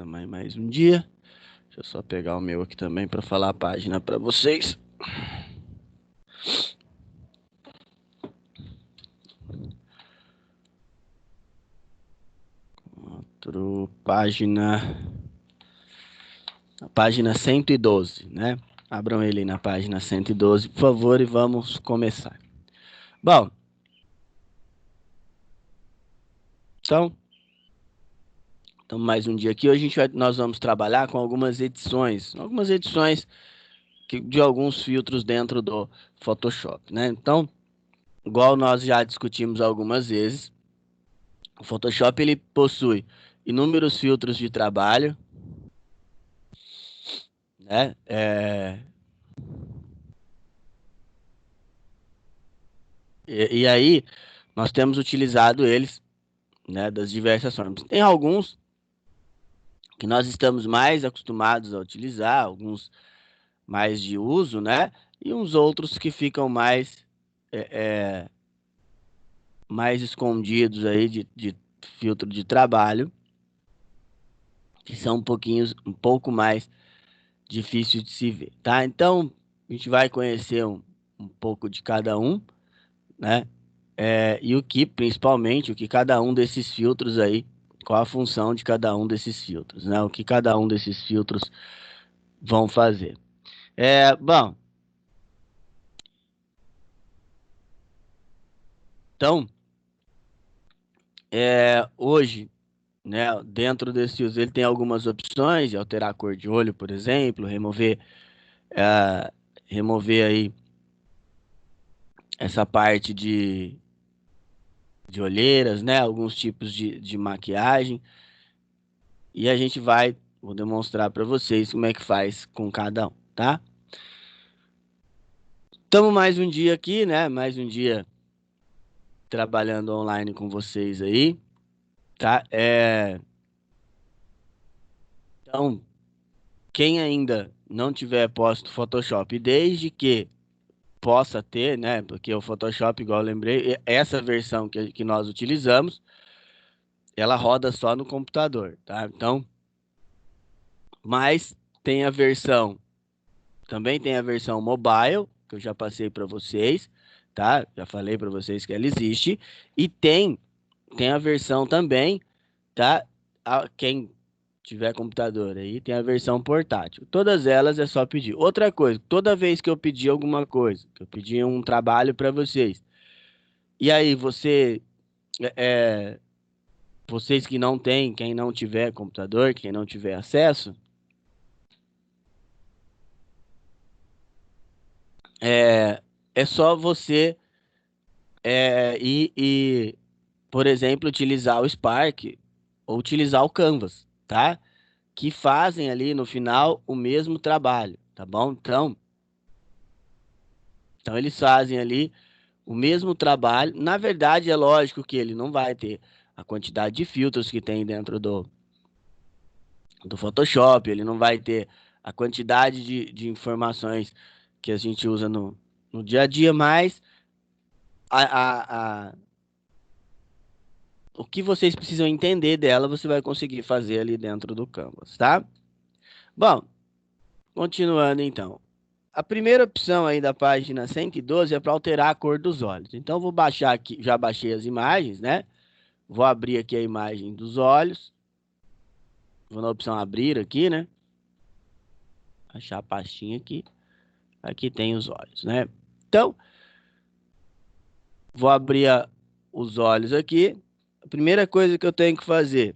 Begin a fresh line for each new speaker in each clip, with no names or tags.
Mais um dia. Deixa eu só pegar o meu aqui também para falar a página para vocês. Página 112, né? Abram ele na página 112, por favor, e vamos começar. Bom, então mais um dia aqui. Hoje nós vamos trabalhar com algumas edições de alguns filtros dentro do Photoshop, né? Então, igual nós já discutimos algumas vezes, o Photoshop ele possui inúmeros filtros de trabalho, né? E aí nós temos utilizado eles, né, das diversas formas. Tem alguns que nós estamos mais acostumados a utilizar, alguns mais de uso, né? E uns outros que ficam mais escondidos aí de filtro de trabalho, que são um pouco mais difíceis de se ver, tá? Então, a gente vai conhecer um pouco de cada um, né? E principalmente, o que cada um desses filtros aí, qual a função de cada um desses filtros, né? O que cada um desses filtros vão fazer. Bom, então, hoje, né, dentro desse uso, ele tem algumas opções de alterar a cor de olho, por exemplo, é, remover aí essa parte de olheiras, né, alguns tipos de maquiagem, e vou demonstrar para vocês como é que faz com cada um, tá? Estamos mais um dia aqui, né, mais um dia trabalhando online com vocês aí, tá? Então, quem ainda não tiver posto Photoshop, desde que possa ter, né? Porque o Photoshop, igual eu lembrei, essa versão que nós utilizamos, ela roda só no computador, tá? Então, mas também tem a versão mobile, que eu já passei para vocês, tá? Já falei para vocês que ela existe, e tem a versão também, tá? Quem tiver computador aí, tem a versão portátil. Todas elas é só pedir. Outra coisa, toda vez que eu pedir alguma coisa, que eu pedir um trabalho para vocês, e aí é, vocês que não têm, quem não tiver computador, quem não tiver acesso, é, é só você por exemplo, utilizar o Spark ou utilizar o Canvas, tá? Que fazem ali no final o mesmo trabalho, tá bom? Então eles fazem ali o mesmo trabalho. Na verdade, é lógico que ele não vai ter a quantidade de filtros que tem dentro do Photoshop, ele não vai ter a quantidade de informações que a gente usa no dia a dia, mas a, a, a- o que vocês precisam entender dela, você vai conseguir fazer ali dentro do Canvas, tá? Bom, continuando então. A primeira opção aí da página 112 é para alterar a cor dos olhos. Então, eu vou baixar aqui, já baixei as imagens, né? Vou abrir aqui a imagem dos olhos. Vou na opção abrir aqui, né? Achar a pastinha aqui. Aqui tem os olhos, né? Então, vou abrir os olhos aqui. A primeira coisa que eu tenho que fazer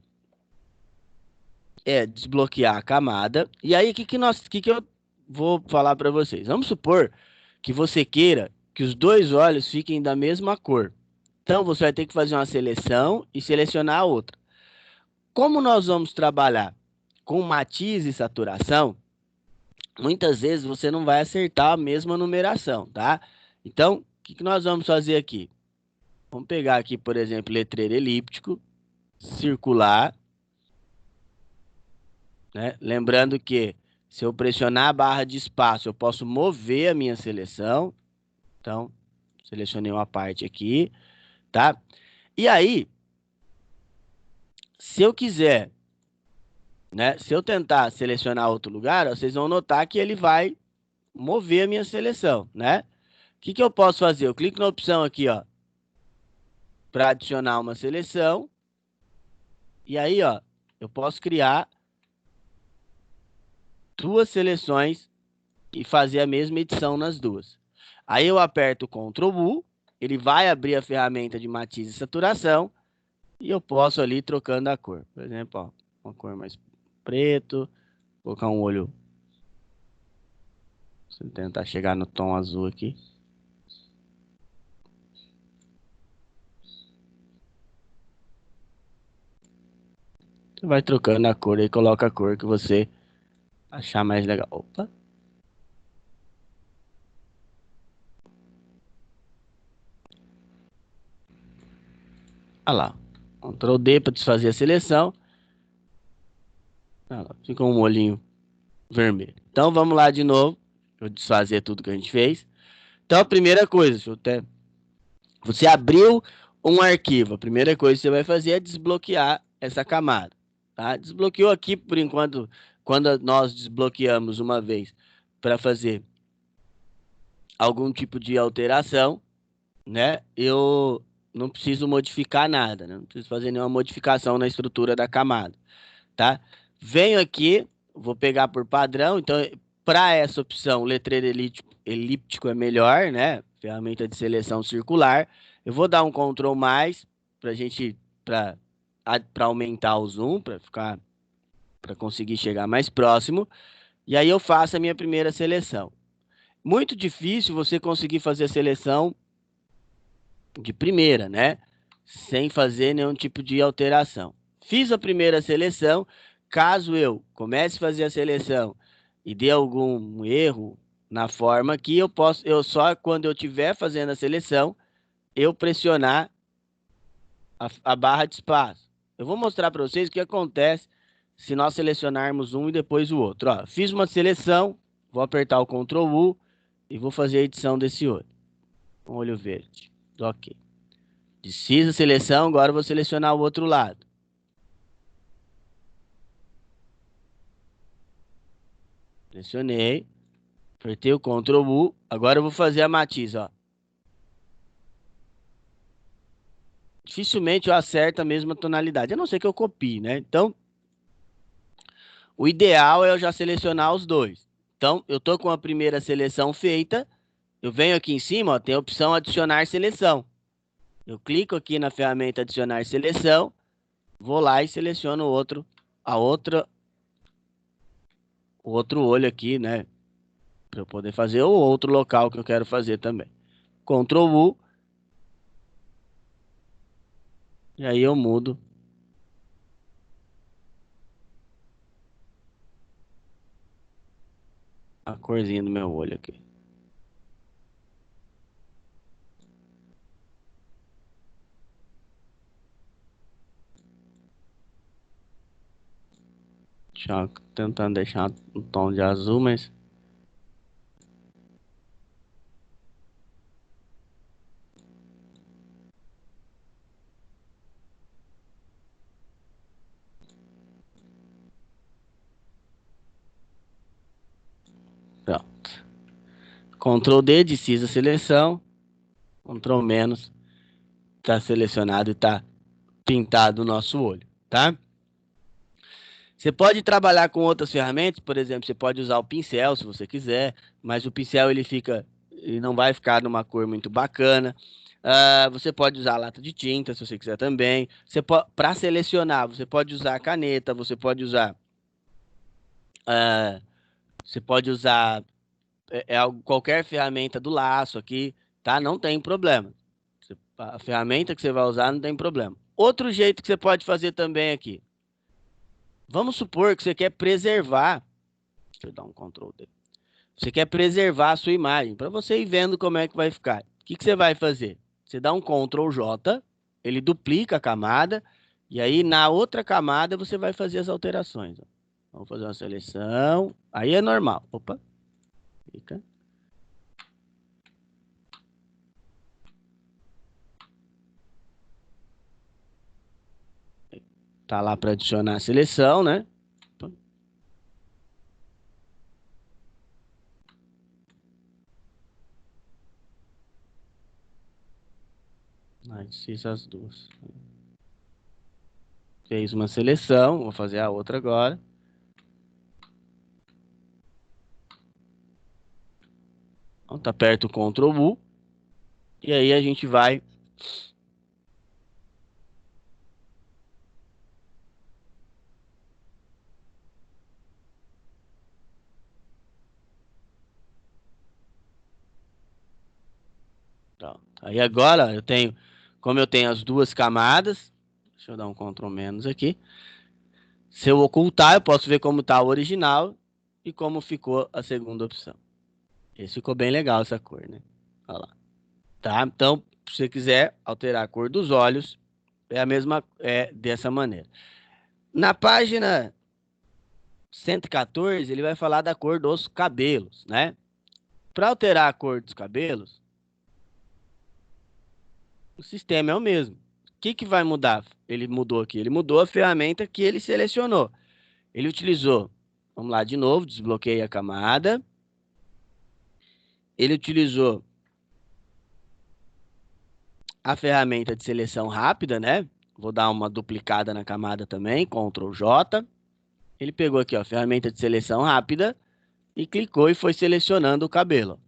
é desbloquear a camada. E aí, o que eu vou falar para vocês? Vamos supor que você queira que os dois olhos fiquem da mesma cor. Então, você vai ter que fazer uma seleção e selecionar a outra. Como nós vamos trabalhar com matiz e saturação, muitas vezes você não vai acertar a mesma numeração, tá? Então, o que nós vamos fazer aqui? Vamos pegar aqui, por exemplo, letreiro elíptico, circular, né? Lembrando que se eu pressionar a barra de espaço, eu posso mover a minha seleção. Então, selecionei uma parte aqui, tá? E aí, se eu quiser né? Se eu tentar selecionar outro lugar, ó, vocês vão notar que ele vai mover a minha seleção, né? O que que eu posso fazer? Eu clico na opção aqui, ó, para adicionar uma seleção. E aí, ó, eu posso criar duas seleções e fazer a mesma edição nas duas. Aí eu aperto Ctrl U, ele vai abrir a ferramenta de matiz e saturação e eu posso ali ir trocando a cor. Por exemplo, ó, uma cor mais preto, colocar um olho, se eu tentar chegar no tom azul aqui. Você vai trocando a cor e coloca a cor que você achar mais legal. Opa. Olha lá. Ctrl D para desfazer a seleção. Olha lá, ficou um olhinho vermelho. Então vamos lá de novo. Vou desfazer tudo que a gente fez. Então a primeira coisa, deixa eu até... você abriu um arquivo. A primeira coisa que você vai fazer é desbloquear essa camada. Tá? Desbloqueou aqui por enquanto, quando nós desbloqueamos uma vez para fazer algum tipo de alteração, né? Eu não preciso modificar nada, né? Não preciso fazer nenhuma modificação na estrutura da camada, tá? Venho aqui, vou pegar por padrão, então para essa opção, letreiro elíptico é melhor, né? Ferramenta de seleção circular. Eu vou dar um Ctrl mais para gente, para aumentar o zoom, para conseguir chegar mais próximo. E aí eu faço a minha primeira seleção. Muito difícil você conseguir fazer a seleção de primeira, né? Sem fazer nenhum tipo de alteração. Fiz a primeira seleção. Caso eu comece a fazer a seleção e dê algum erro na forma aqui, eu só quando eu estiver fazendo a seleção, eu pressionar a barra de espaço. Eu vou mostrar para vocês o que acontece se nós selecionarmos um e depois o outro. Ó, fiz uma seleção, vou apertar o Ctrl U e vou fazer a edição desse olho. Um olho verde. Ok. Desfiz a seleção, agora eu vou selecionar o outro lado. Selecionei, apertei o Ctrl U, agora eu vou fazer a matiz, ó. Dificilmente eu acerto a mesma tonalidade, a não ser que eu copie, né? Então, o ideal é eu já selecionar os dois. Então, eu tô com a primeira seleção feita, eu venho aqui em cima, ó, tem a opção adicionar seleção. Eu clico aqui na ferramenta adicionar seleção, vou lá e seleciono o outro olho aqui, né? Para eu poder fazer o outro local que eu quero fazer também. Ctrl U. E aí eu mudo a corzinha do meu olho aqui. Tentando deixar um tom de azul, mas... Pronto. Ctrl D, desfiz a seleção. Ctrl menos. Está selecionado e está pintado o nosso olho, tá? Você pode trabalhar com outras ferramentas, por exemplo, você pode usar o pincel se você quiser, mas o pincel ele não vai ficar numa cor muito bacana. Você pode usar a lata de tinta se você quiser também. Para selecionar, você pode usar a caneta, ah, você pode usar qualquer ferramenta do laço aqui, tá? Não tem problema. A ferramenta que você vai usar não tem problema. Outro jeito que você pode fazer também aqui. Vamos supor que você quer preservar. Deixa eu dar um Ctrl D. Você quer preservar a sua imagem para você ir vendo como é que vai ficar. O que que você vai fazer? Você dá um Ctrl J, ele duplica a camada e aí na outra camada você vai fazer as alterações. Ó. Vamos fazer uma seleção. Aí é normal. Opa. Fica. Tá lá para adicionar a seleção, né? Opa. Antes fiz as duas. Fez uma seleção, vou fazer a outra agora. Então, tá perto o Ctrl U. E aí a gente vai pronto. Aí agora eu tenho, como eu tenho as duas camadas, deixa eu dar um Ctrl menos aqui. Se eu ocultar, eu posso ver como está o original e como ficou a segunda opção. Esse ficou bem legal, essa cor, né? Olha lá. Tá? Então, se você quiser alterar a cor dos olhos, é a mesma, é dessa maneira. Na página 114, ele vai falar da cor dos cabelos, né? Para alterar a cor dos cabelos, o sistema é o mesmo. O que que vai mudar? Ele mudou aqui. Ele mudou a ferramenta que ele selecionou. Ele utilizou, vamos lá de novo, desbloqueei a camada. Ele utilizou a ferramenta de seleção rápida, né? Vou dar uma duplicada na camada também, Ctrl J. Ele pegou aqui, ó, a ferramenta de seleção rápida e clicou e foi selecionando o cabelo.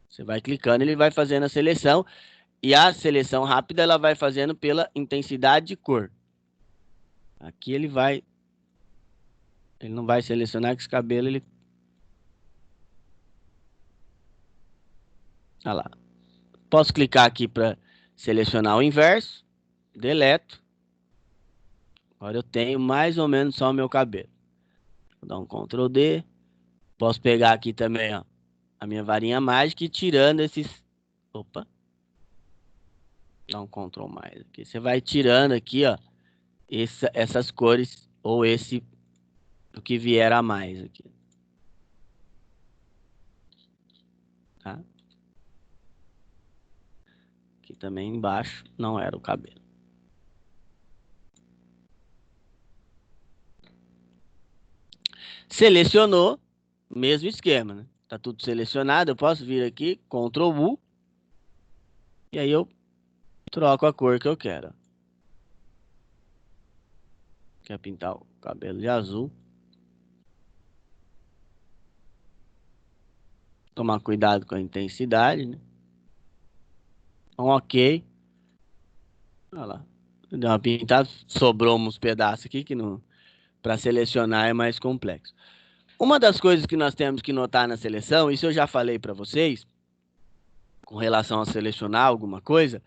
Você vai clicando, ele vai fazendo a seleção. E a seleção rápida, ela vai fazendo pela intensidade de cor. Aqui ele não vai selecionar que esse cabelo, ele... Olha lá. Posso clicar aqui para selecionar o inverso. Deleto. Agora eu tenho mais ou menos só o meu cabelo. Vou dar um Ctrl D. Posso pegar aqui também, ó, a minha varinha mágica e tirando esses... Opa. Dá um Ctrl mais aqui. Você vai tirando aqui, ó, essas cores ou o que vier a mais aqui. Tá? Aqui também embaixo não era o cabelo. Selecionou, mesmo esquema, né? Tá tudo selecionado, eu posso vir aqui, Ctrl U, e aí eu troco a cor que eu quero. Quer pintar o cabelo de azul. Tomar cuidado com a intensidade, né? Então, ok. Olha lá. Deu uma pintada, sobrou uns pedaços aqui que não, para selecionar é mais complexo. Uma das coisas que nós temos que notar na seleção, isso eu já falei para vocês, com relação a selecionar alguma coisa,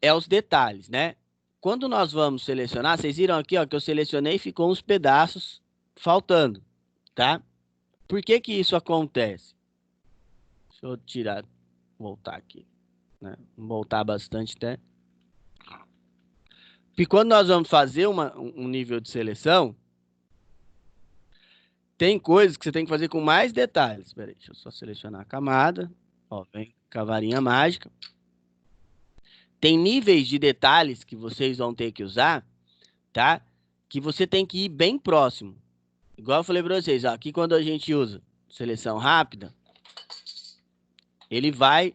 é os detalhes, né? Quando nós vamos selecionar, vocês viram aqui, ó, que eu selecionei e ficou uns pedaços faltando, tá? Por que que isso acontece? Deixa eu tirar, voltar aqui, né? Voltar bastante até. E quando nós vamos fazer um nível de seleção, tem coisas que você tem que fazer com mais detalhes. Espera aí, deixa eu só selecionar a camada. Ó, vem com a varinha mágica. Tem níveis de detalhes que vocês vão ter que usar, tá? Que você tem que ir bem próximo. Igual eu falei para vocês, ó, aqui quando a gente usa seleção rápida, ele vai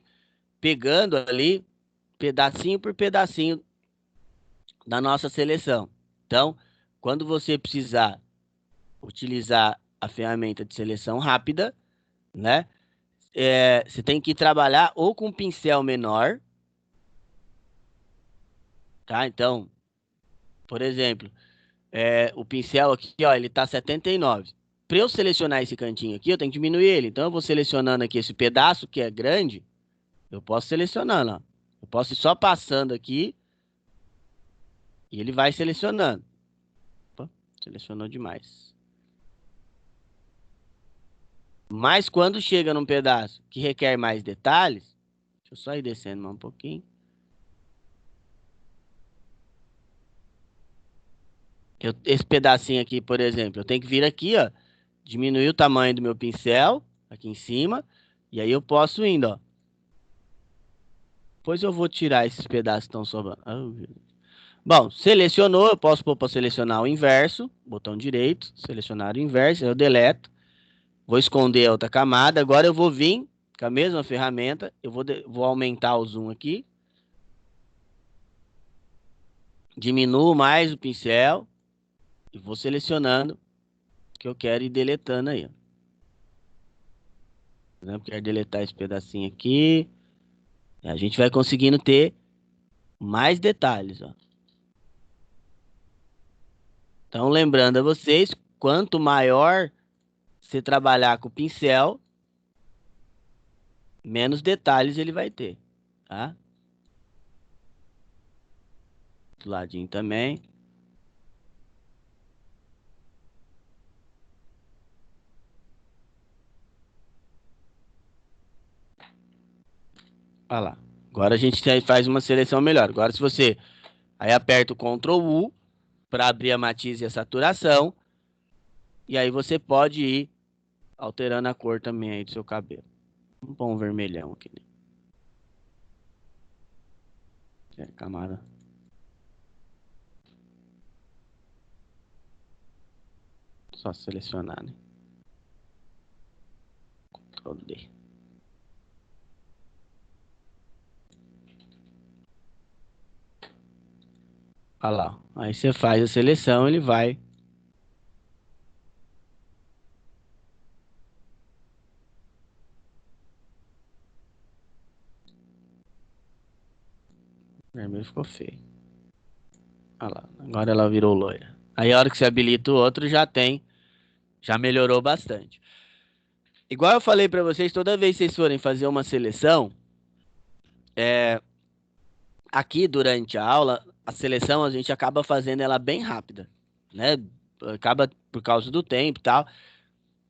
pegando ali pedacinho por pedacinho da nossa seleção. Então, quando você precisar utilizar a ferramenta de seleção rápida, né? Você tem que trabalhar ou com um pincel menor, tá? Então, por exemplo, o pincel aqui, ó, ele tá 79. Para eu selecionar esse cantinho aqui, eu tenho que diminuir ele. Então, eu vou selecionando aqui esse pedaço que é grande, eu posso selecionando, ó. Eu posso ir só passando aqui e ele vai selecionando. Opa, selecionou demais. Mas quando chega num pedaço que requer mais detalhes, deixa eu só ir descendo mais um pouquinho. Esse pedacinho aqui, por exemplo, eu tenho que vir aqui, ó, diminuir o tamanho do meu pincel, aqui em cima, e aí eu posso indo, ó. Depois eu vou tirar esses pedaços que estão sobrando. Bom, selecionou, eu posso pôr para selecionar o inverso, botão direito, selecionar o inverso, eu deleto, vou esconder a outra camada, agora eu vou vir com a mesma ferramenta, eu vou aumentar o zoom aqui, Diminuo mais o pincel e vou selecionando o que eu quero ir deletando aí. Por exemplo, quero deletar esse pedacinho aqui. E a gente vai conseguindo ter mais detalhes, ó. Então, lembrando a vocês, quanto maior você trabalhar com o pincel, menos detalhes ele vai ter, tá? Do ladinho também. Olha lá. Agora a gente faz uma seleção melhor. Agora, se você aí aperta o Ctrl U para abrir a matiz e a saturação, e aí você pode ir alterando a cor também aí do seu cabelo. Vamos pôr um vermelhão aqui, né? É, camada. Só selecionar, né? Ctrl D. Olha lá. Aí você faz a seleção, ele vai. O vermelho ficou feio. Olha lá. Agora ela virou loira. Aí a hora que você habilita o outro, já tem. Já melhorou bastante. Igual eu falei pra vocês, toda vez que vocês forem fazer uma seleção, aqui durante a aula, a seleção a gente acaba fazendo ela bem rápida, né? Acaba por causa do tempo e tal.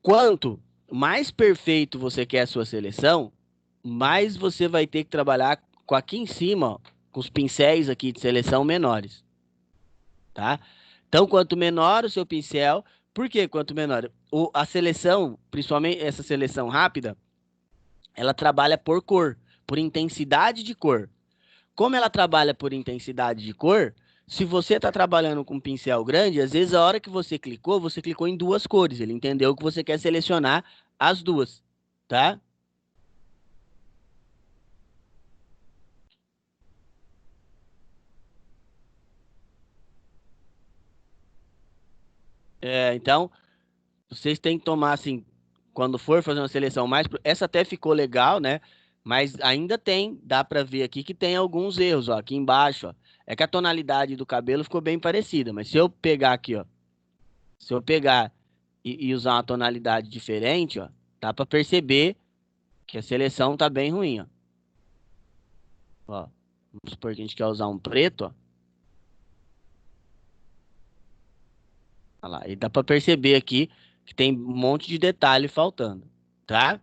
Quanto mais perfeito você quer a sua seleção, mais você vai ter que trabalhar com aqui em cima, ó, com os pincéis aqui de seleção menores, tá? Então, quanto menor o seu pincel, por que quanto menor? A seleção, principalmente essa seleção rápida, ela trabalha por cor, por intensidade de cor. Como ela trabalha por intensidade de cor, se você está trabalhando com um pincel grande, às vezes a hora que você clicou em duas cores. Ele entendeu que você quer selecionar as duas, tá? Então, vocês têm que tomar assim, quando for fazer uma seleção mais, essa até ficou legal, né? Mas ainda tem, dá para ver aqui que tem alguns erros, ó, aqui embaixo, ó. É que a tonalidade do cabelo ficou bem parecida, mas se eu pegar aqui, ó, se eu pegar e usar uma tonalidade diferente, ó, dá para perceber que a seleção tá bem ruim, ó. Ó, vamos supor que a gente quer usar um preto, ó. Olha lá, e dá para perceber aqui que tem um monte de detalhe faltando, tá?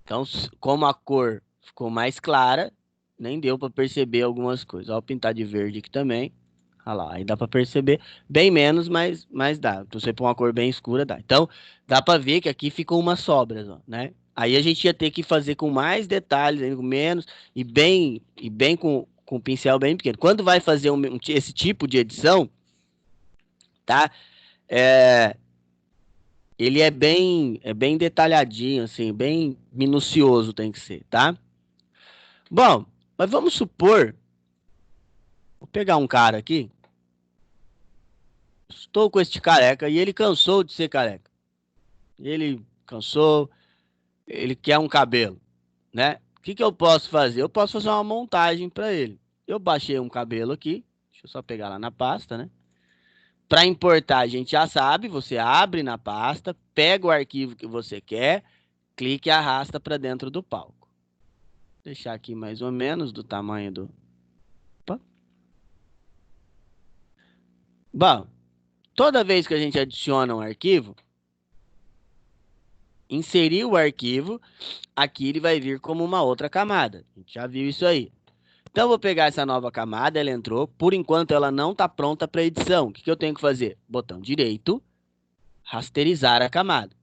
Então, como a cor ficou mais clara, nem deu para perceber algumas coisas. Ó, vou pintar de verde aqui também. Olha lá, aí dá para perceber bem menos, mas dá. Se você pôr uma cor bem escura, dá. Então, dá para ver que aqui ficam umas sobras, ó, né? Aí a gente ia ter que fazer com mais detalhes, aí, com menos, e bem com o pincel bem pequeno. Quando vai fazer esse tipo de edição, tá? É, ele é bem detalhadinho, assim, bem minucioso tem que ser, tá? Bom, mas vamos supor, vou pegar um cara aqui, estou com este careca e ele cansou de ser careca. Ele cansou, ele quer um cabelo, né? O que que eu posso fazer? Eu posso fazer uma montagem para ele. Eu baixei um cabelo aqui, deixa eu só pegar lá na pasta, né? Para importar, a gente já sabe, você abre na pasta, pega o arquivo que você quer, clique e arrasta para dentro do palco. Vou deixar aqui mais ou menos do tamanho do. Opa. Bom, toda vez que a gente adiciona um arquivo, inserir o arquivo, aqui ele vai vir como uma outra camada. A gente já viu isso aí. Então, eu vou pegar essa nova camada, ela entrou. Por enquanto, ela não está pronta para edição. O que que eu tenho que fazer? Botão direito, rasterizar a camada.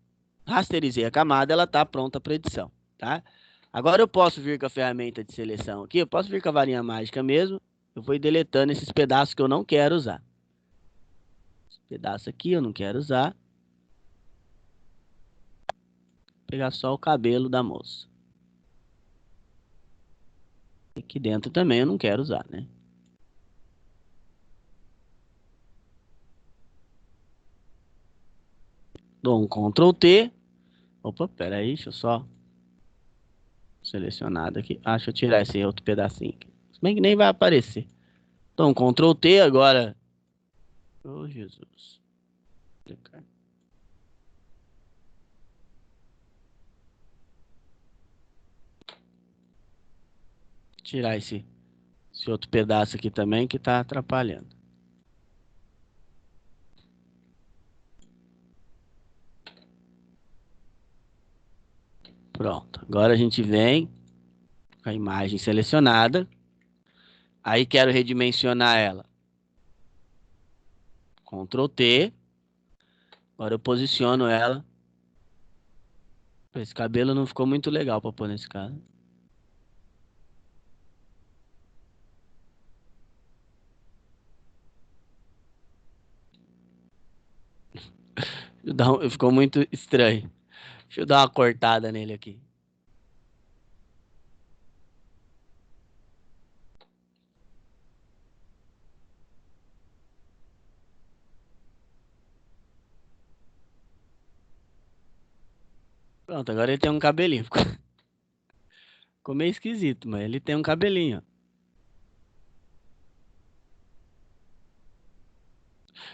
Rasterizei a camada, ela está pronta para edição, tá? Agora eu posso vir com a ferramenta de seleção aqui, eu posso vir com a varinha mágica mesmo. Eu vou ir deletando esses pedaços que eu não quero usar. Esse pedaço aqui eu não quero usar. Vou pegar só o cabelo da moça. Aqui dentro também eu não quero usar, né? Dou um Ctrl T. Opa, pera aí, deixa eu só selecionado aqui. Ah, deixa eu tirar esse outro pedacinho aqui. Se bem que nem vai aparecer. Então, Ctrl T agora. Oh, Jesus. Tirar esse outro pedaço aqui também que tá atrapalhando. Pronto. Agora a gente vem com a imagem selecionada. Aí quero redimensionar ela. Ctrl T. Agora eu posiciono ela. Esse cabelo não ficou muito legal para pôr nesse cara. Ficou muito estranho. Deixa eu dar uma cortada nele aqui. Pronto, agora ele tem um cabelinho. Ficou meio esquisito, mas ele tem um cabelinho.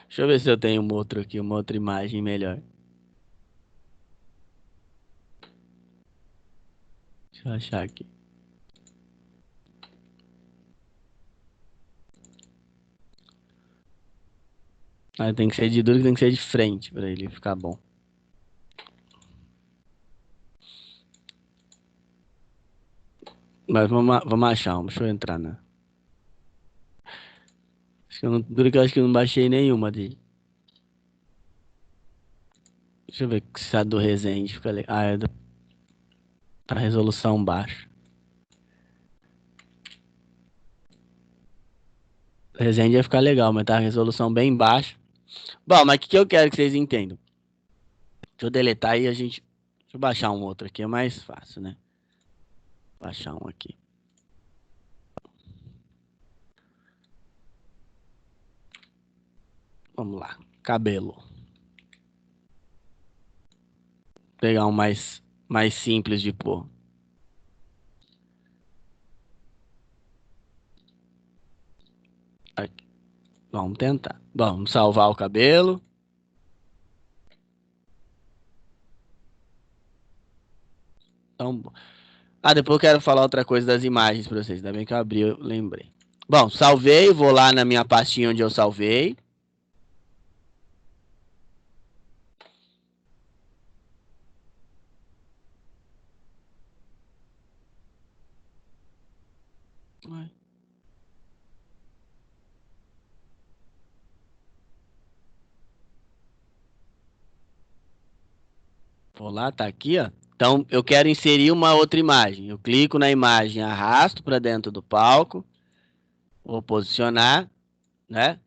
Deixa eu ver se eu tenho um outro aqui, uma outra imagem melhor. Deixa eu achar aqui. Ah, tem que ser de duro, tem que ser de frente para ele ficar bom. Mas vamos achar, deixa eu entrar na. Acho que eu não, duro que eu acho que eu não baixei nenhuma de. Deixa eu ver se a do Resende fica legal. Ah, é da resolução baixa. Resende vai ficar legal, mas tá a resolução bem baixa. Bom, mas o que eu quero que vocês entendam? Deixa eu deletar aí a gente. Deixa eu baixar um outro aqui, é mais fácil, né? Baixar um aqui. Vamos lá. Cabelo. Vou pegar um mais simples de pôr. Aqui. Vamos tentar. Bom, vamos salvar o cabelo. Então, depois eu quero falar outra coisa das imagens para vocês. Ainda bem que eu abri, eu lembrei. Bom, salvei, vou lá na minha pastinha onde eu salvei. Vou lá, tá aqui, ó. Então, eu quero inserir uma outra imagem. Eu clico na imagem, arrasto para dentro do palco. Vou posicionar, né?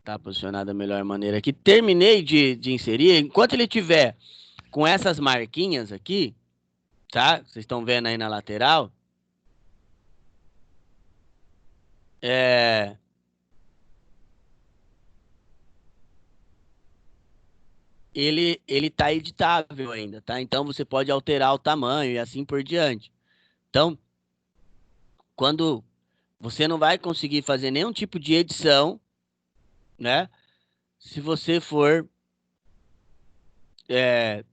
Tá posicionado da melhor maneira aqui. Terminei de inserir. Enquanto ele tiver com essas marquinhas aqui, tá? Vocês estão vendo aí na lateral. É... ele tá editável ainda, tá? Então você pode alterar o tamanho e assim por diante. Então, quando você não vai conseguir fazer nenhum tipo de edição, né? Se você for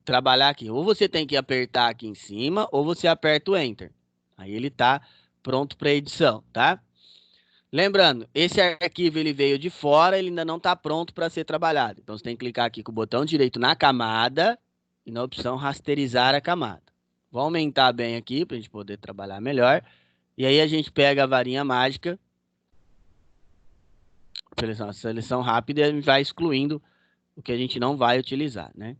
trabalhar aqui, ou você tem que apertar aqui em cima, ou você aperta o Enter. Aí ele tá pronto para edição, tá? Lembrando, esse arquivo ele veio de fora, ele ainda não está pronto para ser trabalhado. Então você tem que clicar aqui com o botão direito na camada e na opção rasterizar a camada. Vou aumentar bem aqui para a gente poder trabalhar melhor. E aí a gente pega a varinha mágica, seleção rápida e vai excluindo o que a gente não vai utilizar, né?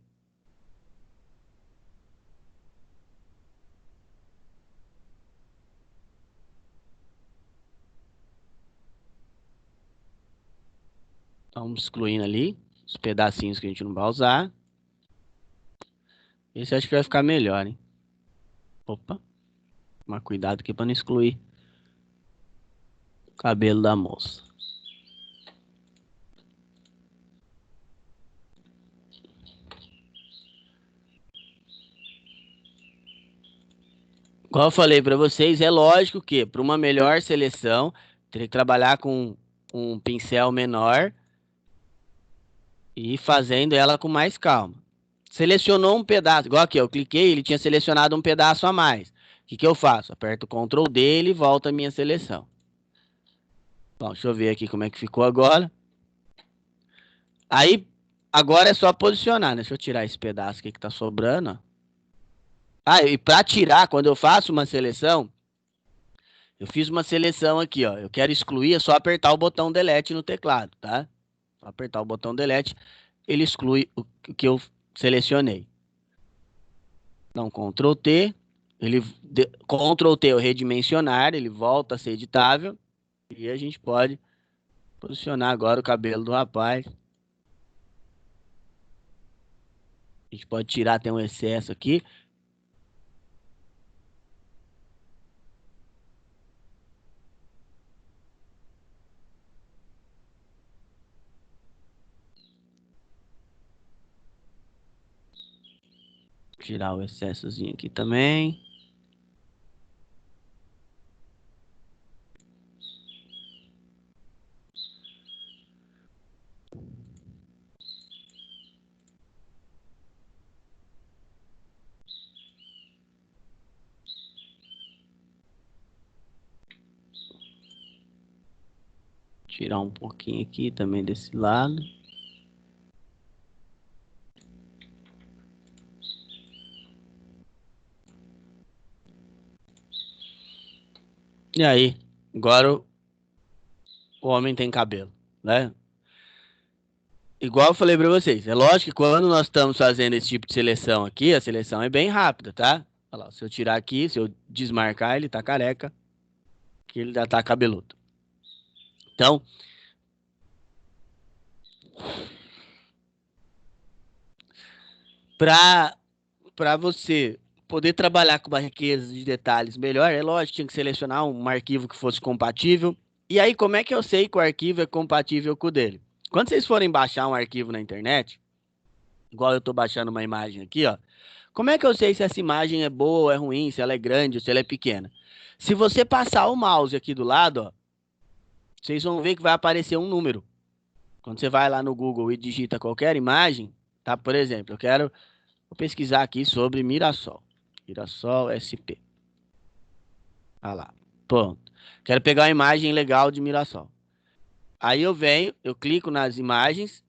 Então, vamos excluindo ali os pedacinhos que a gente não vai usar. Esse acho que vai ficar melhor, hein? Opa. Tomar cuidado aqui para não excluir o cabelo da moça. Como eu falei para vocês, é lógico que para uma melhor seleção, teria que trabalhar com um pincel menor e fazendo ela com mais calma. Selecionou um pedaço, igual aqui, eu cliquei, ele tinha selecionado um pedaço a mais. O que que eu faço? Aperto o Ctrl D e volta a minha seleção. Bom, deixa eu ver aqui como é que ficou agora. Aí, agora é só posicionar, né? Deixa eu tirar esse pedaço aqui que tá sobrando, ó. Ah, e para tirar, quando eu faço uma seleção, eu fiz uma seleção aqui, ó. Eu quero excluir, é só apertar o botão Delete no teclado, tá? Só apertar o botão Delete, ele exclui o que eu selecionei. Então, Ctrl T, Ctrl T é o redimensionar, ele volta a ser editável. E a gente pode posicionar agora o cabelo do rapaz. A gente pode tirar até um excesso aqui. Tirar o excessozinho aqui também. Tirar um pouquinho aqui também desse lado. E aí, agora o homem tem cabelo, né? Igual eu falei pra vocês, é lógico que quando nós estamos fazendo esse tipo de seleção aqui, a seleção é bem rápida, tá? Olha lá, se eu tirar aqui, se eu desmarcar, ele tá careca, que ele já tá cabeludo. Então, pra, pra você poder trabalhar com uma riqueza de detalhes melhor, é lógico que tinha que selecionar um arquivo que fosse compatível. E aí, como é que eu sei que o arquivo é compatível com o dele? Quando vocês forem baixar um arquivo na internet, igual eu estou baixando uma imagem aqui, ó. Como é que eu sei se essa imagem é boa ou é ruim, se ela é grande ou se ela é pequena? Se você passar o mouse aqui do lado, ó, vocês vão ver que vai aparecer um número. Quando você vai lá no Google e digita qualquer imagem, tá? Por exemplo, vou pesquisar aqui sobre Mirassol. Mirassol SP. Ah lá. Pronto. Quero pegar uma imagem legal de Mirassol. Aí eu venho, eu clico nas imagens,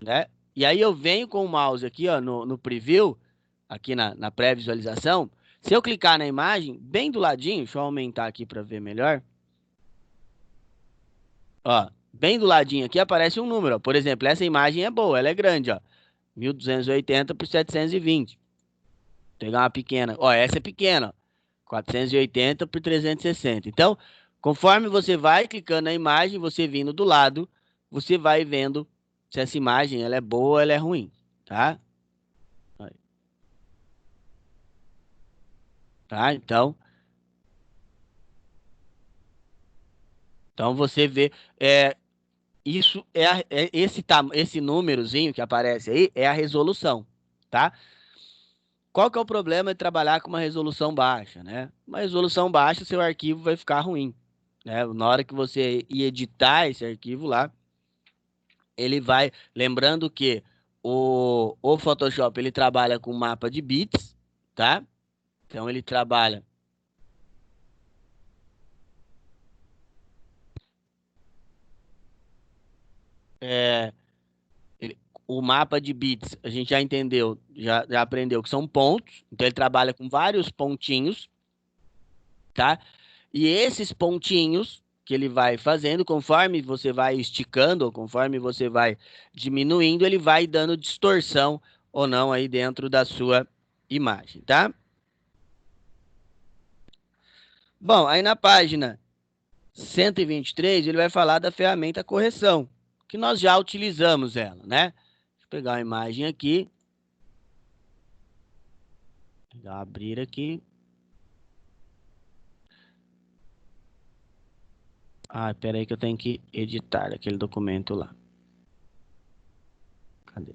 né? E aí eu venho com o mouse aqui, ó, no preview, aqui na pré-visualização. Se eu clicar na imagem, bem do ladinho, deixa eu aumentar aqui para ver melhor. Ó, bem do ladinho aqui aparece um número, ó. Por exemplo, essa imagem é boa, ela é grande, ó. 1280 por 720. Vou pegar uma pequena. Ó, essa é pequena, ó. 480 por 360. Então, conforme você vai clicando na imagem, você vindo do lado, você vai vendo se essa imagem ela é boa ou ela é ruim, tá? Tá? Então você vê, isso esse númerozinho que aparece aí é a resolução, tá? Qual que é o problema de trabalhar com uma resolução baixa, né? Uma resolução baixa, seu arquivo vai ficar ruim, né? Na hora que você ir editar esse arquivo lá, ele vai, lembrando que o Photoshop ele trabalha com mapa de bits, tá? Então ele trabalha é, o mapa de bits, a gente já entendeu, já aprendeu que são pontos, então ele trabalha com vários pontinhos, tá? E esses pontinhos que ele vai fazendo, conforme você vai esticando, ou conforme você vai diminuindo, ele vai dando distorção ou não aí dentro da sua imagem, tá? Bom, aí na página 123 ele vai falar da ferramenta correção, que nós já utilizamos ela, né? Deixa eu pegar uma imagem aqui, vou abrir aqui. Ah, espera aí que eu tenho que editar aquele documento lá. Cadê?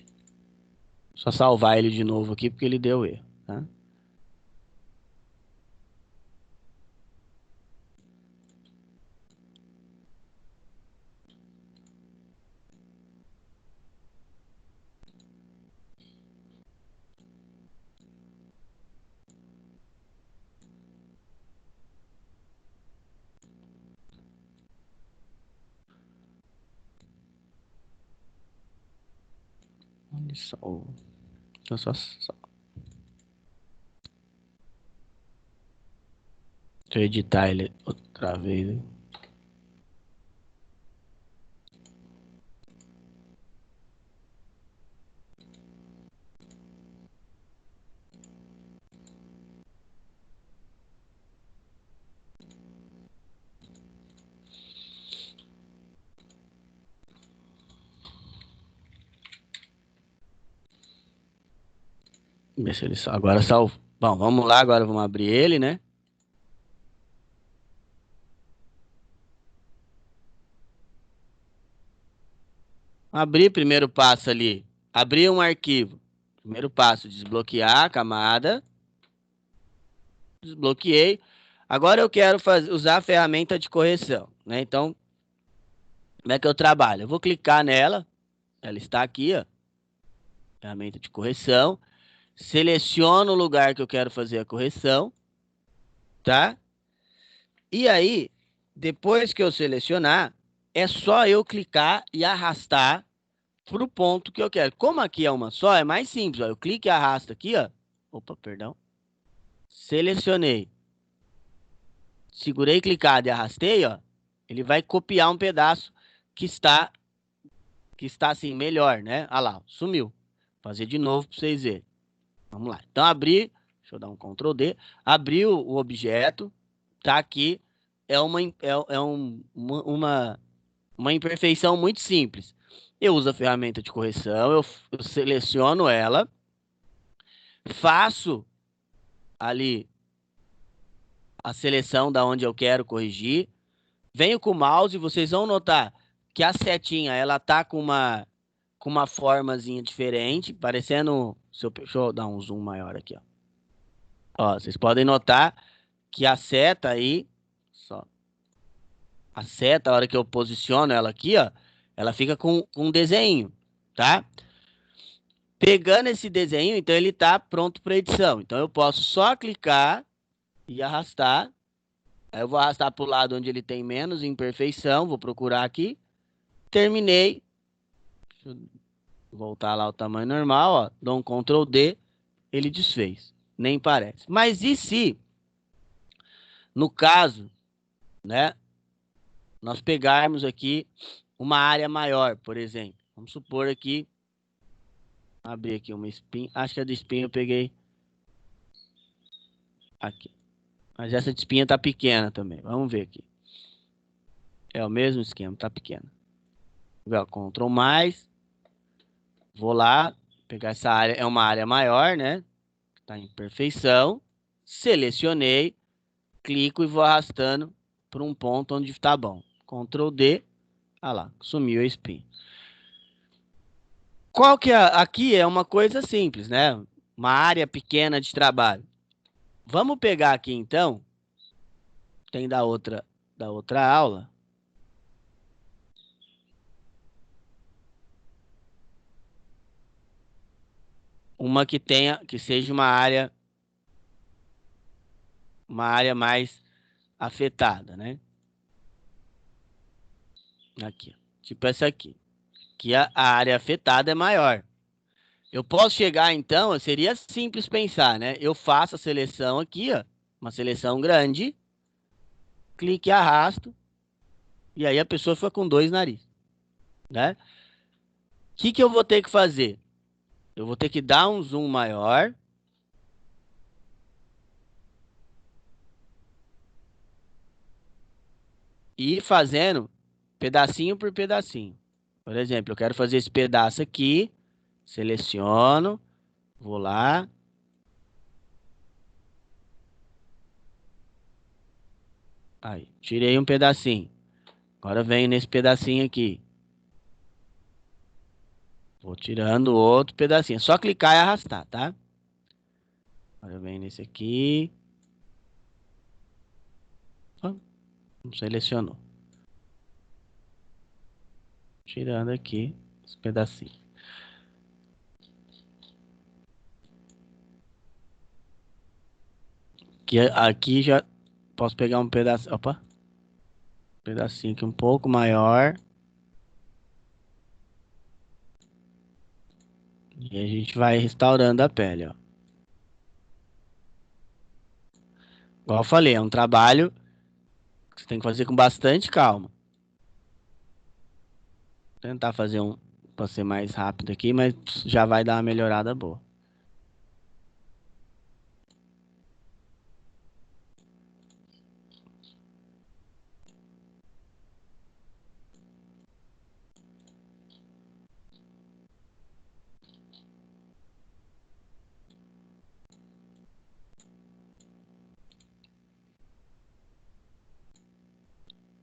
Só salvar ele de novo aqui porque ele deu erro, tá? Olha só. Então, deixa eu editar ele outra vez. Ver se ele agora salvo. Bom, vamos lá, agora vamos abrir ele, né? Abrir, primeiro passo ali. Abrir um arquivo. Primeiro passo, desbloquear a camada. Desbloqueei. Agora eu quero usar a ferramenta de correção, né? Então, como é que eu trabalho? Eu vou clicar nela. Ela está aqui, ó. Ferramenta de correção. Seleciono o lugar que eu quero fazer a correção, tá? E aí, depois que eu selecionar, é só eu clicar e arrastar para o ponto que eu quero. Como aqui é uma só, é mais simples. Ó. Eu clico e arrasto aqui, ó. Opa, perdão. Selecionei. Segurei clicado e arrastei, ó. Ele vai copiar um pedaço que está que está assim melhor, né? Ah lá, sumiu. Vou fazer de novo para vocês verem. Vamos lá. Então abri, deixa eu dar um Ctrl D. Abri o objeto, tá aqui. É uma imperfeição muito simples. Eu uso a ferramenta de correção, eu seleciono ela, faço ali a seleção da onde eu quero corrigir, venho com o mouse e vocês vão notar que a setinha ela tá com uma formazinha diferente, parecendo. Deixa eu dar um zoom maior aqui, ó. Ó, vocês podem notar que a seta aí, só, a seta, a hora que eu posiciono ela aqui, ó, ela fica com um desenho, tá? Pegando esse desenho, então ele tá pronto para edição. Então eu posso só clicar e arrastar. Aí eu vou arrastar para o lado onde ele tem menos imperfeição, vou procurar aqui. Terminei. Deixa eu voltar lá ao tamanho normal, ó. Dou um Ctrl D, ele desfez. Nem parece. Mas e se, no caso, né, nós pegarmos aqui uma área maior, por exemplo. Vamos supor aqui, abrir aqui uma espinha. Acho que a de espinha eu peguei aqui. Mas essa de espinha tá pequena também. Vamos ver aqui. É o mesmo esquema, tá pequena. Vou Ctrl mais. Vou lá, pegar essa área. É uma área maior, né? Tá em perfeição. Selecionei. Clico e vou arrastando para um ponto onde está bom. Ctrl D. Ah lá, sumiu a espinha. Qual que é? Aqui é uma coisa simples, né? Uma área pequena de trabalho. Vamos pegar aqui então. Tem da outra aula. Uma que seja uma área mais afetada, né? Aqui, tipo essa aqui, que a área afetada é maior. Eu posso chegar então, seria simples pensar, né? Eu faço a seleção aqui, ó, uma seleção grande, clique e arrasto, e aí a pessoa fica com dois narizes, né? O que eu vou ter que fazer? Eu vou ter que dar um zoom maior e ir fazendo pedacinho por pedacinho. Por exemplo, eu quero fazer esse pedaço aqui, seleciono, vou lá, aí, tirei um pedacinho. Agora venho nesse pedacinho aqui. Vou tirando outro pedacinho. É só clicar e arrastar, tá? Agora eu venho nesse aqui. Ó, não selecionou. Tirando aqui os pedacinhos. Aqui já posso pegar um pedaço. Opa! Um pedacinho aqui um pouco maior. E a gente vai restaurando a pele, ó. Igual eu falei, é um trabalho que você tem que fazer com bastante calma. Vou tentar fazer um para ser mais rápido aqui, mas já vai dar uma melhorada boa.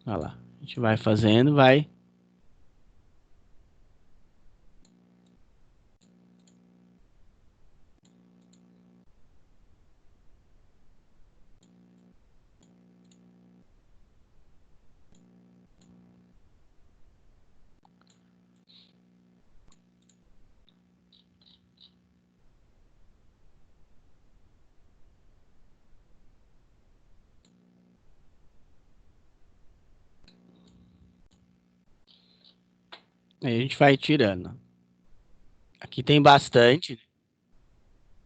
Olha lá. A gente vai fazendo, vai. Aí a gente vai tirando. Aqui tem bastante.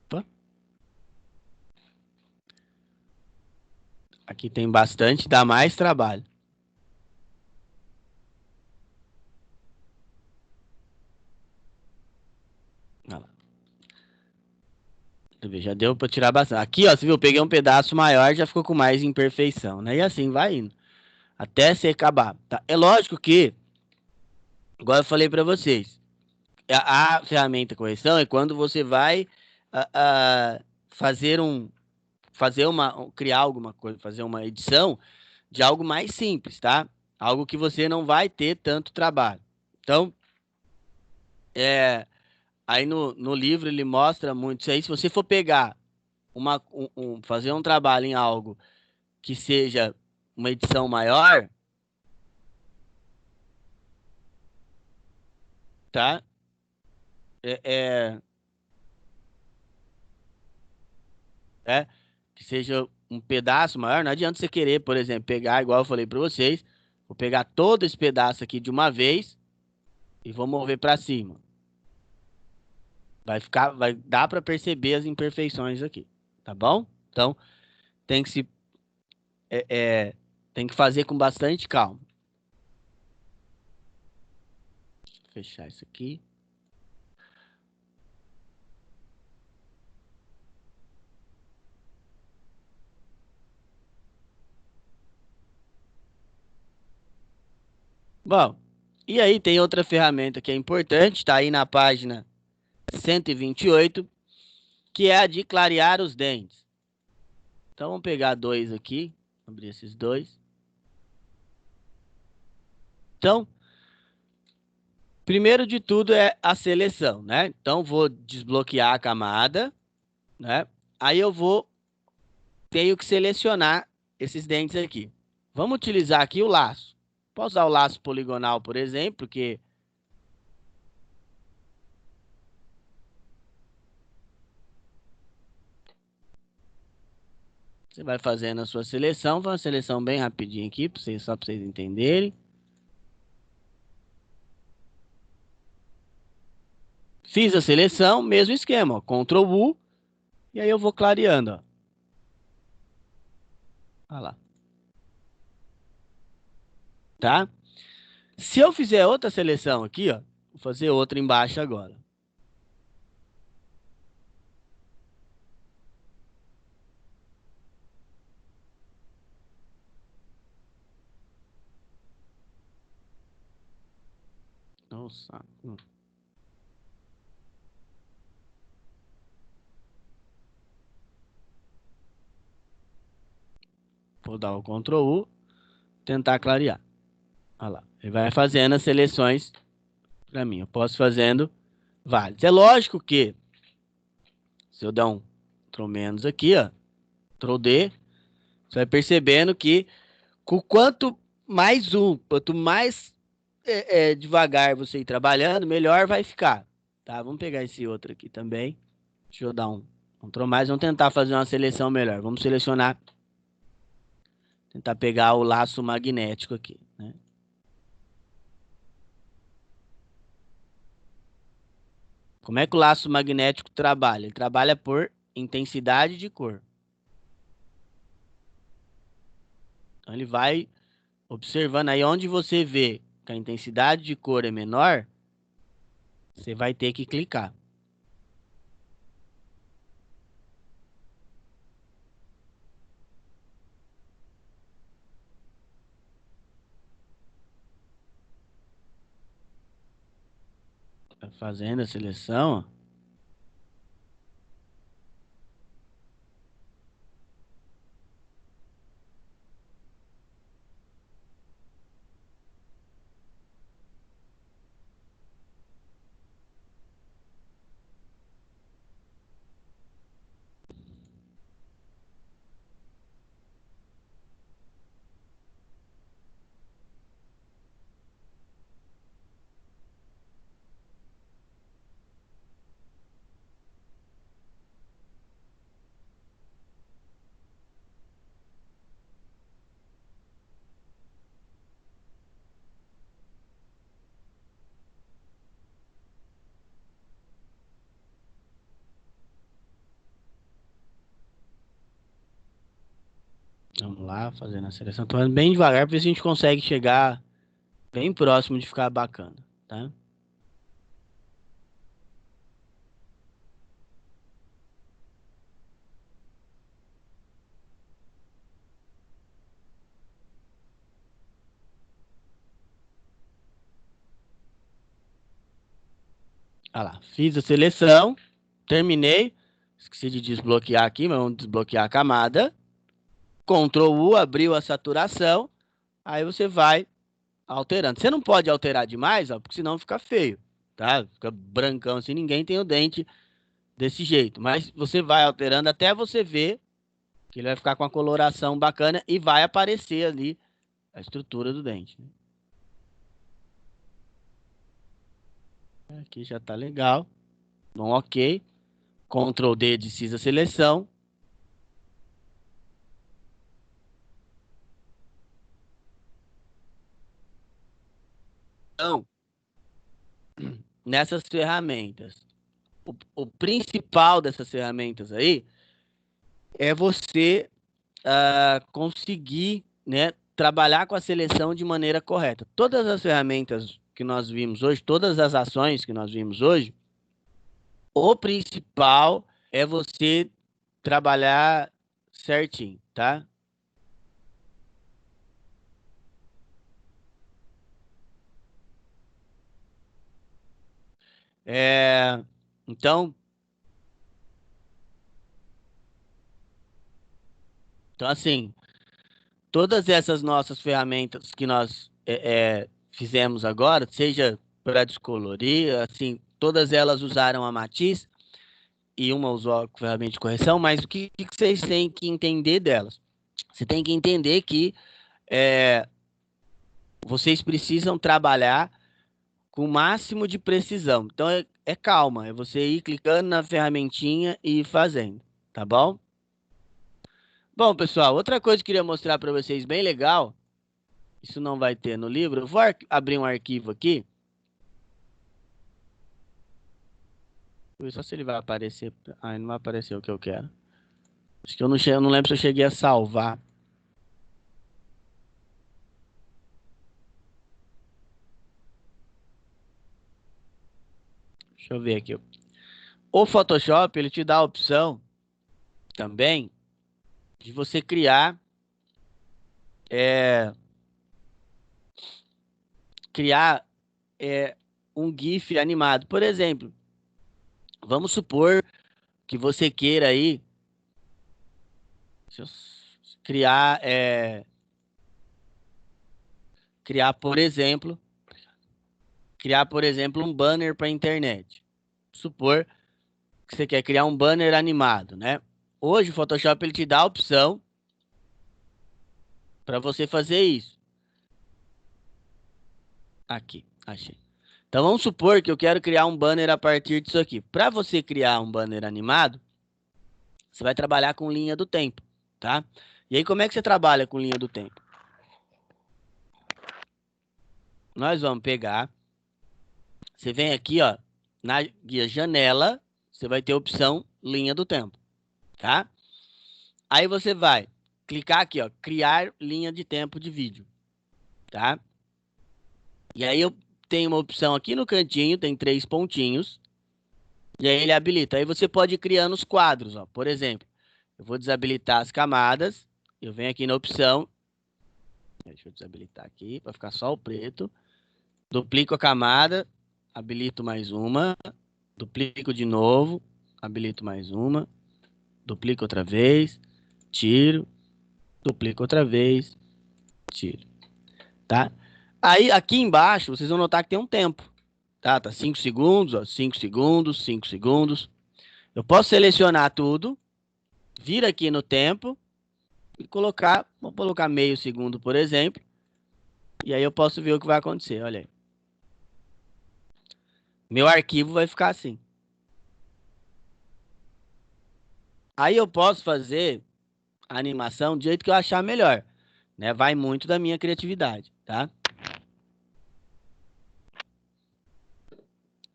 Opa. Aqui tem bastante, dá mais trabalho. Olha lá. Deixa eu ver, já deu para tirar bastante. Aqui, ó, você viu, eu peguei um pedaço maior, já ficou com mais imperfeição, né? E assim vai indo, até se acabar, tá? É lógico que, igual eu falei para vocês, a ferramenta correção é quando você vai fazer criar alguma coisa, fazer uma edição de algo mais simples, tá? Algo que você não vai ter tanto trabalho. Então, aí no livro ele mostra muito isso aí. Se você for pegar fazer um trabalho em algo que seja uma edição maior, tá? É, é, é, que seja um pedaço maior, não adianta você querer, por exemplo, pegar, igual eu falei para vocês, vou pegar todo esse pedaço aqui de uma vez e vou mover para cima. Vai dar para perceber as imperfeições aqui, tá bom? Então, tem que se, é, é, tem que fazer com bastante calma. Deixa eu fechar isso aqui. Bom, e aí tem outra ferramenta que é importante, está aí na página 128, que é a de clarear os dentes. Então vamos pegar dois aqui, abrir esses dois. Então, primeiro de tudo é a seleção, né? Então vou desbloquear a camada, né? Aí tenho que selecionar esses dentes aqui. Vamos utilizar aqui o laço. Posso usar o laço poligonal, por exemplo, porque você vai fazendo a sua seleção, faz uma seleção bem rapidinho aqui, só para vocês entenderem. Fiz a seleção, mesmo esquema, ó, Ctrl U, e aí eu vou clareando, ó. Olha lá, tá? Se eu fizer outra seleção aqui, ó, vou fazer outra embaixo agora. Nossa. Vou dar o Ctrl U, tentar clarear. Olha lá. Ele vai fazendo as seleções para mim. Eu posso fazendo vários. É lógico que se eu der um Ctrl menos aqui, ó, Ctrl D, você vai percebendo que quanto mais devagar você ir trabalhando, melhor vai ficar. Tá? Vamos pegar esse outro aqui também. Deixa eu dar um Ctrl mais. Vamos tentar fazer uma seleção melhor. Vamos selecionar, tentar pegar o laço magnético aqui, né? Como é que o laço magnético trabalha? Ele trabalha por intensidade de cor. Então ele vai observando aí onde você vê que a intensidade de cor é menor, você vai ter que clicar. Tá fazendo a seleção, ó. Vamos lá, fazendo a seleção. Tô indo bem devagar para ver se a gente consegue chegar bem próximo de ficar bacana, tá? Olha lá, fiz a seleção, terminei. Esqueci de desbloquear aqui, mas vamos desbloquear a camada. Ctrl U, abriu a saturação. Aí você vai alterando. Você não pode alterar demais, ó, porque senão fica feio, tá? Fica brancão assim, ninguém tem o dente desse jeito. Mas você vai alterando até você ver que ele vai ficar com a coloração bacana e vai aparecer ali a estrutura do dente, né? Aqui já tá legal. Então, ok. Ctrl D de a seleção. Então, nessas ferramentas, o principal dessas ferramentas aí é você conseguir, né, trabalhar com a seleção de maneira correta. Todas as ferramentas que nós vimos hoje, todas as ações que nós vimos hoje, o principal é você trabalhar certinho, tá? É, então, então, assim, todas essas nossas ferramentas que nós fizemos agora, seja para descolorir, assim, todas elas usaram a Matiz e uma usou a ferramenta de correção, mas o que vocês têm que entender delas? Você tem que entender que é, vocês precisam trabalhar com o máximo de precisão. Então é calma, é você ir clicando na ferramentinha e ir fazendo, tá bom? Bom, pessoal, outra coisa que eu queria mostrar para vocês bem legal, isso não vai ter no livro, eu vou abrir um arquivo aqui, vou ver só se ele vai aparecer. Ah, não vai aparecer o que eu quero. Acho que eu não lembro se eu cheguei a salvar. Deixa eu ver aqui. O Photoshop, ele te dá a opção também de você é, criar um GIF animado. Por exemplo, vamos supor que você queira aí criar, criar, por exemplo, um banner para a internet. Supor que você quer criar um banner animado, né? Hoje o Photoshop ele te dá a opção para você fazer isso. Aqui, achei. Então vamos supor que eu quero criar um banner a partir disso aqui. Para você criar um banner animado, você vai trabalhar com linha do tempo, tá? E aí como é que você trabalha com linha do tempo? Nós vamos pegar, você vem aqui, ó, na guia janela, você vai ter a opção linha do tempo, tá? Aí você vai clicar aqui, ó, criar linha de tempo de vídeo, tá? E aí eu tenho uma opção aqui no cantinho, tem 3 pontinhos, e aí ele habilita. Aí você pode ir criando os quadros, ó. Por exemplo, eu vou desabilitar as camadas, eu venho aqui na opção, deixa eu desabilitar aqui para ficar só o preto, duplico a camada, habilito mais uma, duplico de novo, habilito mais uma, duplico outra vez, tiro, duplico outra vez, tiro, tá? Aí aqui embaixo vocês vão notar que tem um tempo, tá? Tá 5 segundos, ó, 5 segundos, 5 segundos. Eu posso selecionar tudo, vir aqui no tempo e colocar, vou colocar meio segundo, por exemplo, e aí eu posso ver o que vai acontecer, olha aí. Meu arquivo vai ficar assim. Aí eu posso fazer a animação do jeito que eu achar melhor, né? Vai muito da minha criatividade, tá?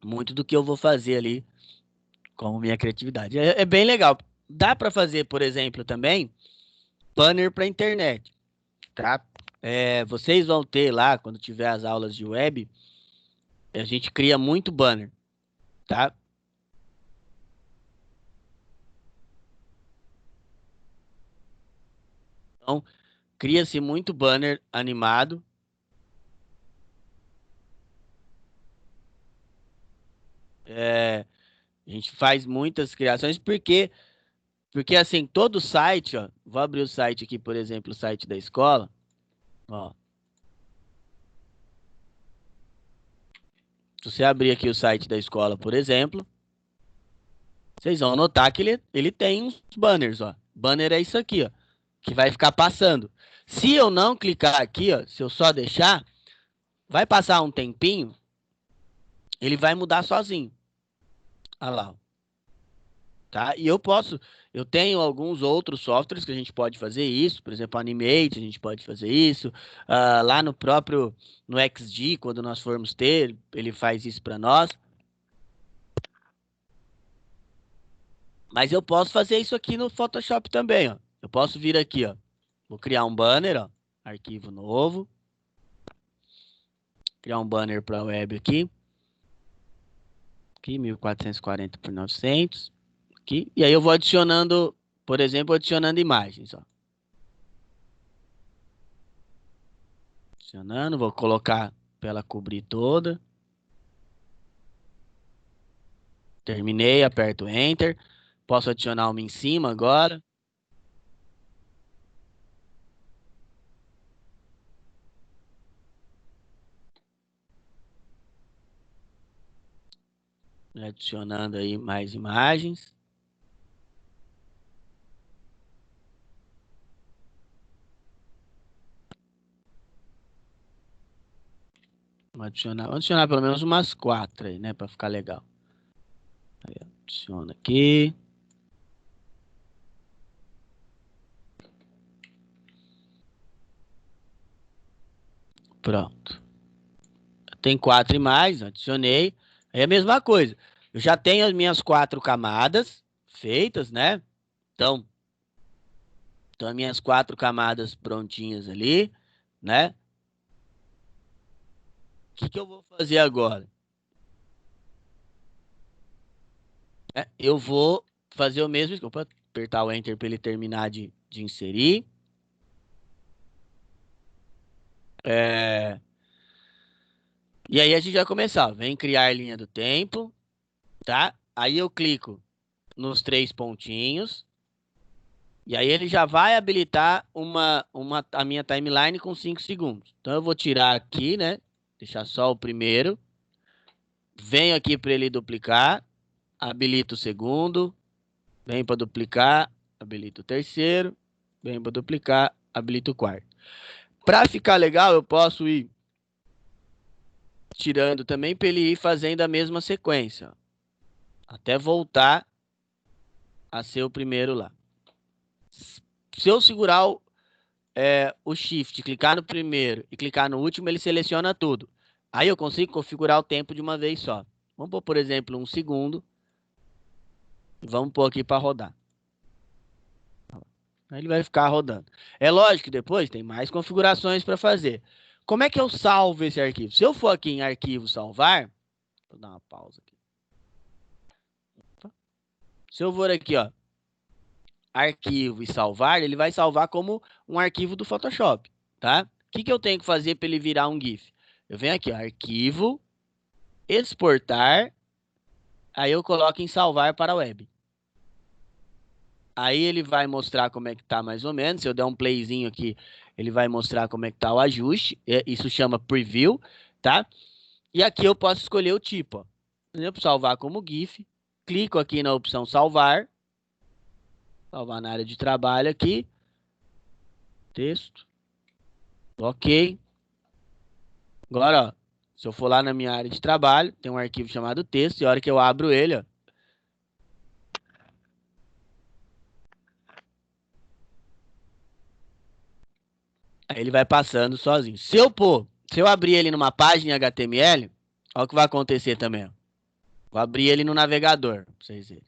Muito do que eu vou fazer ali como minha criatividade. É bem legal. Dá para fazer, por exemplo, também banner para internet, tá? Vocês vão ter lá, quando tiver as aulas de web, a gente cria muito banner, tá? Então, cria-se muito banner animado. A gente faz muitas criações porque assim, todo site, ó, vou abrir o site aqui, por exemplo, o site da escola, ó. Se você abrir aqui o site da escola, por exemplo, vocês vão notar que ele tem uns banners, ó. Banner é isso aqui, ó, que vai ficar passando. Se eu não clicar aqui, ó, se eu só deixar, vai passar um tempinho, ele vai mudar sozinho. Olha lá, ó, tá? E eu tenho alguns outros softwares que a gente pode fazer isso, por exemplo, Animate, a gente pode fazer isso. Lá no XD, quando nós formos ter, ele faz isso para nós. Mas eu posso fazer isso aqui no Photoshop também, ó. Eu posso vir aqui, ó. Vou criar um banner, ó. Arquivo novo. Criar um banner para web aqui. Aqui, 1440 por 900. Aqui. E aí eu vou adicionando, por exemplo, adicionando imagens, ó. Adicionando, vou colocar para ela cobrir toda. Terminei, aperto Enter. Posso adicionar uma em cima agora. Adicionando aí mais imagens. Vamos adicionar pelo menos umas 4 aí, né? Para ficar legal. Aí, adiciona aqui. Pronto. Tem 4 imagens, adicionei. Aí é a mesma coisa. Eu já tenho as minhas 4 camadas feitas, né? Então, as minhas 4 camadas prontinhas ali, né? O que eu vou fazer agora? Eu vou fazer o mesmo. Desculpa, apertar o Enter para ele terminar de inserir. E aí a gente vai começar. Vem criar linha do tempo, tá? Aí eu clico nos 3 pontinhos. E aí ele já vai habilitar a minha timeline com 5 segundos. Então eu vou tirar aqui, né? Deixar só o primeiro. Venho aqui para ele duplicar. Habilito o segundo. Venho para duplicar. Habilito o terceiro. Venho para duplicar. Habilito o quarto. Para ficar legal, eu posso ir tirando também para ele ir fazendo a mesma sequência. Até voltar a ser o primeiro lá. Se eu segurar o Shift, clicar no primeiro e clicar no último, ele seleciona tudo. Aí eu consigo configurar o tempo de uma vez só. Vamos pôr, por exemplo, 1 segundo. E vamos pôr aqui para rodar. Aí ele vai ficar rodando. É lógico que depois tem mais configurações para fazer. Como é que eu salvo esse arquivo? Se eu for aqui em arquivo salvar, vou dar uma pausa aqui. Se eu for aqui, ó, arquivo e salvar, ele vai salvar como um arquivo do Photoshop, tá? O que eu tenho que fazer para ele virar um GIF? Eu venho aqui, ó, arquivo, exportar, aí eu coloco em salvar para a web. Aí ele vai mostrar como é que tá mais ou menos. Se eu der um playzinho aqui, ele vai mostrar como é que tá o ajuste. Isso chama preview, tá? E aqui eu posso escolher o tipo, ó. Por exemplo, salvar como GIF. Clico aqui na opção salvar. Salvar na área de trabalho aqui. Texto. Ok. Agora, ó, se eu for lá na minha área de trabalho, tem um arquivo chamado texto. E a hora que eu abro ele, ó, aí ele vai passando sozinho. Se eu abrir ele numa página em HTML, olha o que vai acontecer também, ó. Vou abrir ele no navegador, pra vocês verem.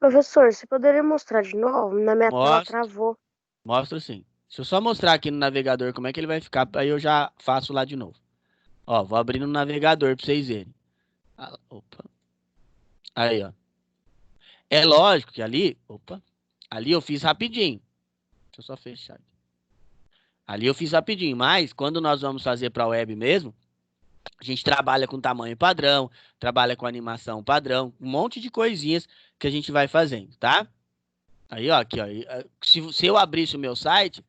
Professor, você poderia mostrar de novo? Na minha tela
Mostro,
travou.
mostro sim. Se eu só mostrar aqui no navegador como é que ele vai ficar, aí eu já faço lá de novo. Ó, vou abrir no navegador pra vocês verem. Opa. Aí, ó. É lógico que ali eu fiz rapidinho. Deixa eu só fechar aqui. Ali eu fiz rapidinho, mas quando nós vamos fazer para a web mesmo, a gente trabalha com tamanho padrão, trabalha com animação padrão, um monte de coisinhas que a gente vai fazendo, tá? Aí, ó, aqui, ó. Se eu abrisse o meu site,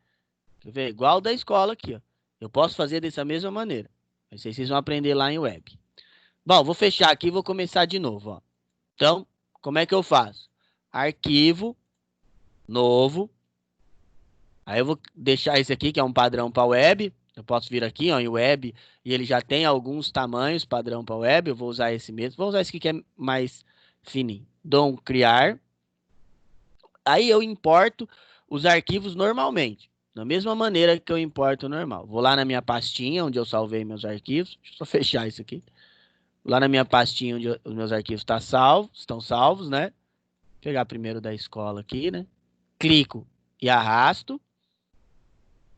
quer ver? Igual o da escola aqui, ó. Eu posso fazer dessa mesma maneira. Aí vocês vão aprender lá em web. Bom, vou fechar aqui e vou começar de novo, ó. Então, como é que eu faço? Arquivo, novo. Aí eu vou deixar esse aqui, que é um padrão para web. Eu posso vir aqui, ó, em web, e ele já tem alguns tamanhos padrão para web. Eu vou usar esse mesmo. Vou usar esse aqui que é mais fininho. Dou um criar. Aí eu importo os arquivos normalmente. Da mesma maneira que eu importo normal. Vou lá na minha pastinha onde eu salvei meus arquivos. Deixa eu só fechar isso aqui. Lá na minha pastinha onde os meus arquivos estão salvos, né? Vou pegar primeiro da escola aqui, né? Clico e arrasto.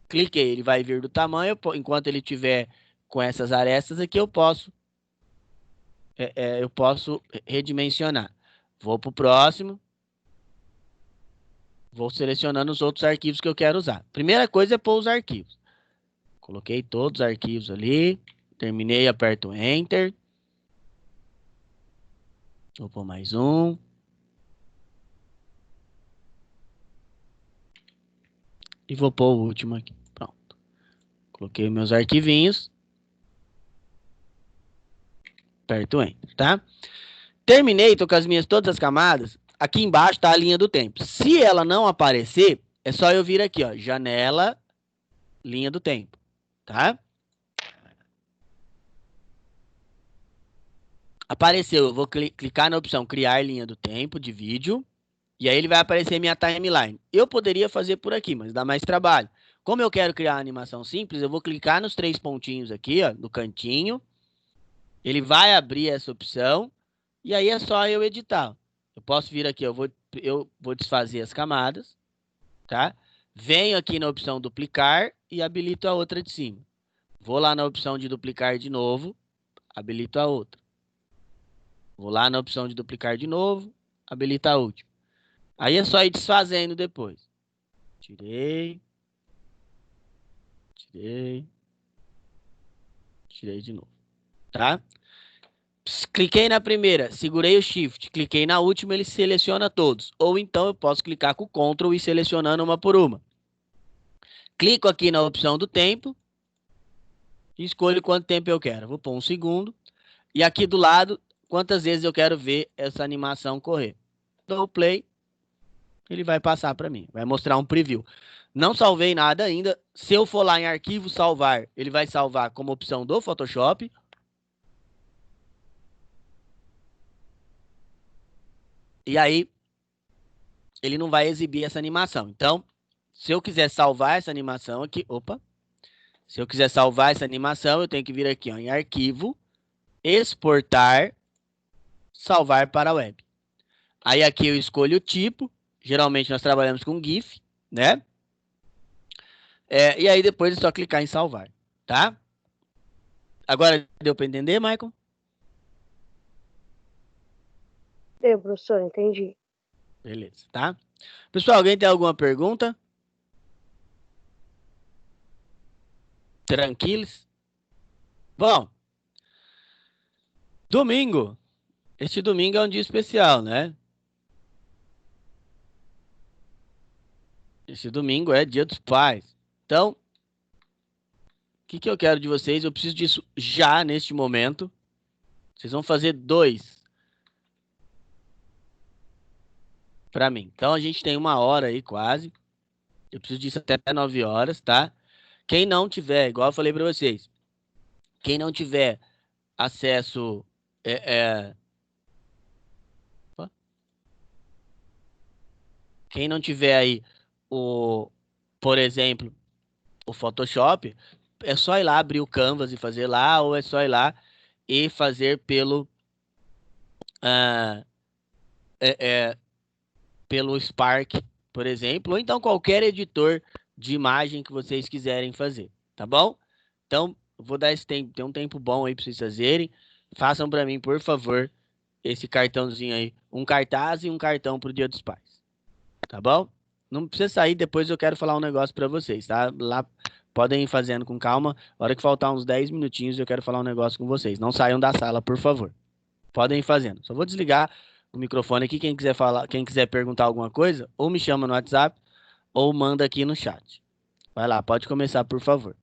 Cliquei, ele vai vir do tamanho. Enquanto ele tiver com essas arestas aqui, eu posso redimensionar. Vou para o próximo. Vou selecionando os outros arquivos que eu quero usar. Primeira coisa é pôr os arquivos. Coloquei todos os arquivos ali. Terminei, aperto Enter. Vou pôr mais um. E vou pôr o último aqui. Pronto. Coloquei meus arquivinhos. Aperto Enter, tá? Terminei, tô com as minhas todas as camadas. Aqui embaixo está a linha do tempo. Se ela não aparecer, é só eu vir aqui, ó. Janela, linha do tempo, tá? Apareceu, eu vou clicar na opção criar linha do tempo de vídeo. E aí ele vai aparecer minha timeline. Eu poderia fazer por aqui, mas dá mais trabalho. Como eu quero criar uma animação simples, eu vou clicar nos 3 pontinhos aqui, ó, no cantinho. Ele vai abrir essa opção. E aí é só eu editar. Eu posso vir aqui, eu vou desfazer as camadas, tá? Venho aqui na opção duplicar e habilito a outra de cima. Vou lá na opção de duplicar de novo, habilito a outra. Vou lá na opção de duplicar de novo, habilito a última. Aí é só ir desfazendo depois. Tirei, tirei, tirei de novo, tá? Cliquei na primeira, segurei o Shift, cliquei na última, ele seleciona todos. Ou então eu posso clicar com o Ctrl e ir selecionando uma por uma. Clico aqui na opção do tempo e escolho quanto tempo eu quero. Vou pôr 1 segundo. E aqui do lado, quantas vezes eu quero ver essa animação correr. Dou o play, ele vai passar para mim, vai mostrar um preview. Não salvei nada ainda. Se eu for lá em arquivo salvar, ele vai salvar como opção do Photoshop. E aí, ele não vai exibir essa animação. Então, se eu quiser salvar essa animação aqui, se eu quiser salvar essa animação, eu tenho que vir aqui, ó, em arquivo, exportar, salvar para a web. Aí aqui eu escolho o tipo, geralmente nós trabalhamos com GIF, né? E aí depois é só clicar em salvar, tá? Agora deu para entender, Michael?
Deu, professor, entendi.
Beleza, tá? Pessoal, alguém tem alguma pergunta? Tranquilos? Bom, domingo. Este domingo é um dia especial, né? Esse domingo é Dia dos Pais. Então, o que eu quero de vocês? Eu preciso disso já, neste momento. Vocês vão fazer 2 para mim. Então, a gente tem 1 hora aí, quase. Eu preciso disso até 9 horas, tá? Quem não tiver, igual eu falei para vocês, quem não tiver acesso... Quem não tiver aí, por exemplo, o Photoshop, é só ir lá abrir o Canvas e fazer lá, ou é só ir lá e fazer pelo pelo Spark, por exemplo, ou então qualquer editor de imagem que vocês quiserem fazer, tá bom? Então, vou dar esse tempo, tem um tempo bom aí para vocês fazerem. Façam para mim, por favor, esse cartãozinho aí, um cartaz e um cartão pro Dia dos Pais, tá bom? Não precisa sair, depois eu quero falar um negócio para vocês, tá? Lá podem ir fazendo com calma. A hora que faltar uns 10 minutinhos, eu quero falar um negócio com vocês. Não saiam da sala, por favor. Podem ir fazendo. Só vou desligar o microfone aqui. Quem quiser falar, quem quiser perguntar alguma coisa, ou me chama no WhatsApp, ou manda aqui no chat. Vai lá, pode começar, por favor.